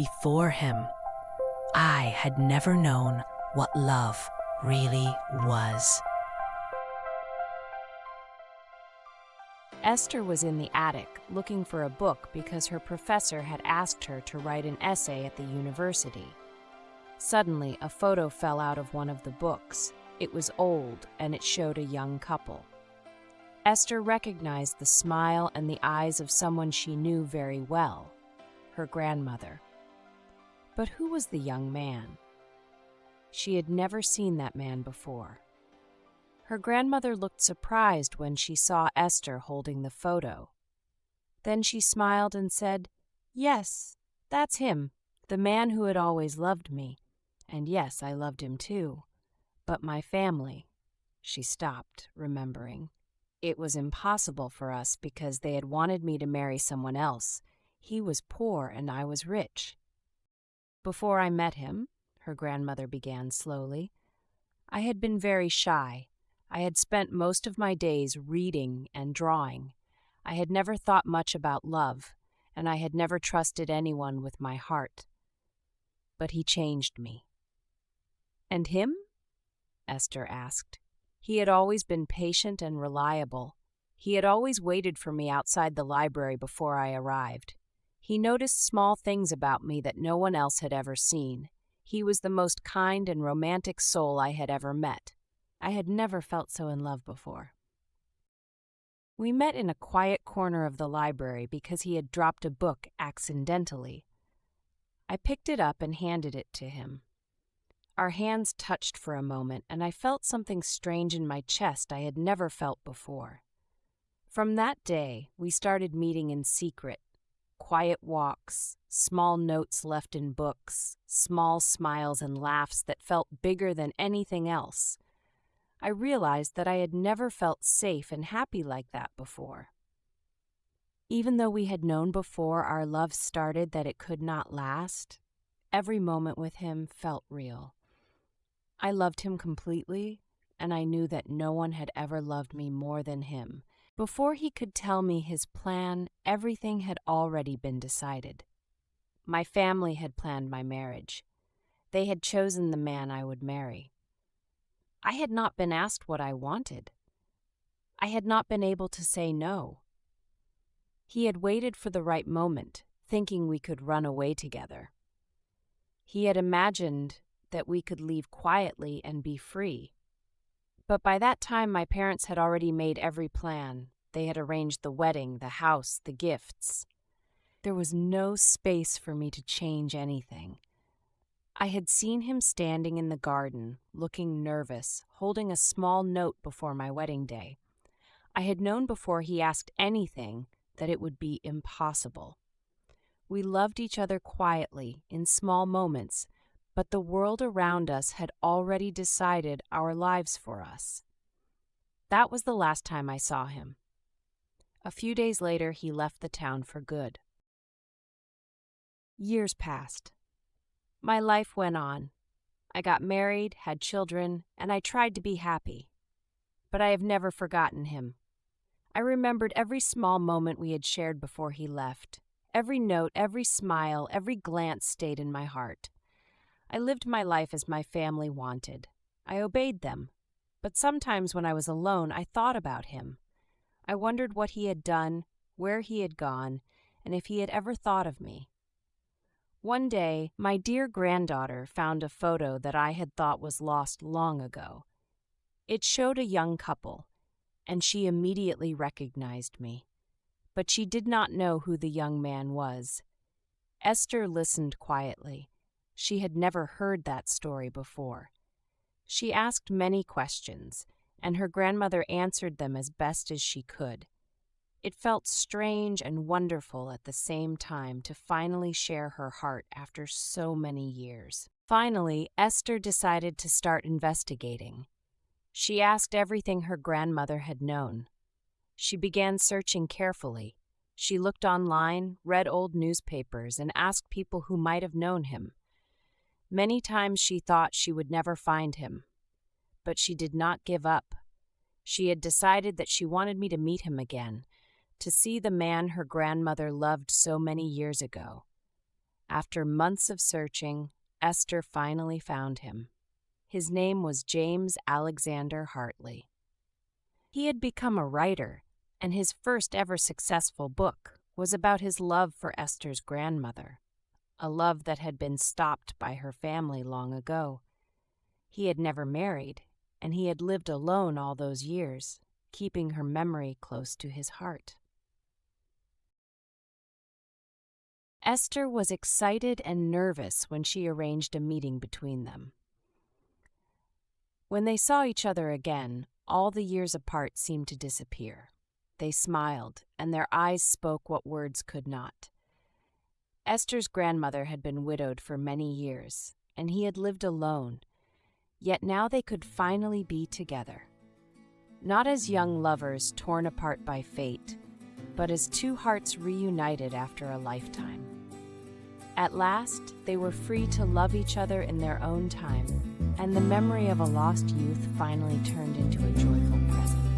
before him. I had never known what love really was. Esther was in the attic looking for a book because her professor had asked her to write an essay at the university. Suddenly, a photo fell out of one of the books. It was old, and it showed a young couple. Esther recognized the smile and the eyes of someone she knew very well, her grandmother. But who was the young man? She had never seen that man before. Her grandmother looked surprised when she saw Esther holding the photo. Then she smiled and said, "Yes, that's him, the man who had always loved me. And yes, I loved him too. But my family." She stopped, remembering. It was impossible for us because they had wanted me to marry someone else. He was poor and I was rich. Before I met him, her grandmother began slowly, I had been very shy. I had spent most of my days reading and drawing. I had never thought much about love, and I had never trusted anyone with my heart. But he changed me. "And him?" Esther asked. He had always been patient and reliable. He had always waited for me outside the library before I arrived. He noticed small things about me that no one else had ever seen. He was the most kind and romantic soul I had ever met. I had never felt so in love before. We met in a quiet corner of the library because he had dropped a book accidentally. I picked it up and handed it to him. Our hands touched for a moment, and I felt something strange in my chest I had never felt before. From that day, we started meeting in secret. Quiet walks, small notes left in books, small smiles and laughs that felt bigger than anything else. I realized that I had never felt safe and happy like that before. Even though we had known before our love started that it could not last, every moment with him felt real. I loved him completely, and I knew that no one had ever loved me more than him. Before he could tell me his plan, everything had already been decided. My family had planned my marriage. They had chosen the man I would marry. I had not been asked what I wanted. I had not been able to say no. He had waited for the right moment, thinking we could run away together. He had imagined that we could leave quietly and be free. But by that time, my parents had already made every plan. They had arranged the wedding, the house, the gifts. There was no space for me to change anything. I had seen him standing in the garden, looking nervous, holding a small note before my wedding day. I had known before he asked anything that it would be impossible. We loved each other quietly, in small moments, but the world around us had already decided our lives for us. That was the last time I saw him. A few days later, he left the town for good. Years passed. My life went on. I got married, had children, and I tried to be happy. But I have never forgotten him. I remembered every small moment we had shared before he left. Every note, every smile, every glance stayed in my heart. I lived my life as my family wanted. I obeyed them. But sometimes when I was alone, I thought about him. I wondered what he had done, where he had gone, and if he had ever thought of me. One day, my dear granddaughter found a photo that I had thought was lost long ago. It showed a young couple, and she immediately recognized me. But she did not know who the young man was. Esther listened quietly. She had never heard that story before. She asked many questions, and her grandmother answered them as best as she could. It felt strange and wonderful at the same time to finally share her heart after so many years. Finally, Esther decided to start investigating. She asked everything her grandmother had known. She began searching carefully. She looked online, read old newspapers, and asked people who might have known him. Many times she thought she would never find him. But she did not give up. She had decided that she wanted me to meet him again, to see the man her grandmother loved so many years ago. After months of searching, Esther finally found him. His name was James Alexander Hartley. He had become a writer, and his first ever successful book was about his love for Esther's grandmother, a love that had been stopped by her family long ago. He had never married, and he had lived alone all those years, keeping her memory close to his heart. Esther was excited and nervous when she arranged a meeting between them. When they saw each other again, all the years apart seemed to disappear. They smiled, and their eyes spoke what words could not. Esther's grandmother had been widowed for many years, and he had lived alone, yet now they could finally be together. Not as young lovers torn apart by fate, but as two hearts reunited after a lifetime. At last, they were free to love each other in their own time, and the memory of a lost youth finally turned into a joyful present.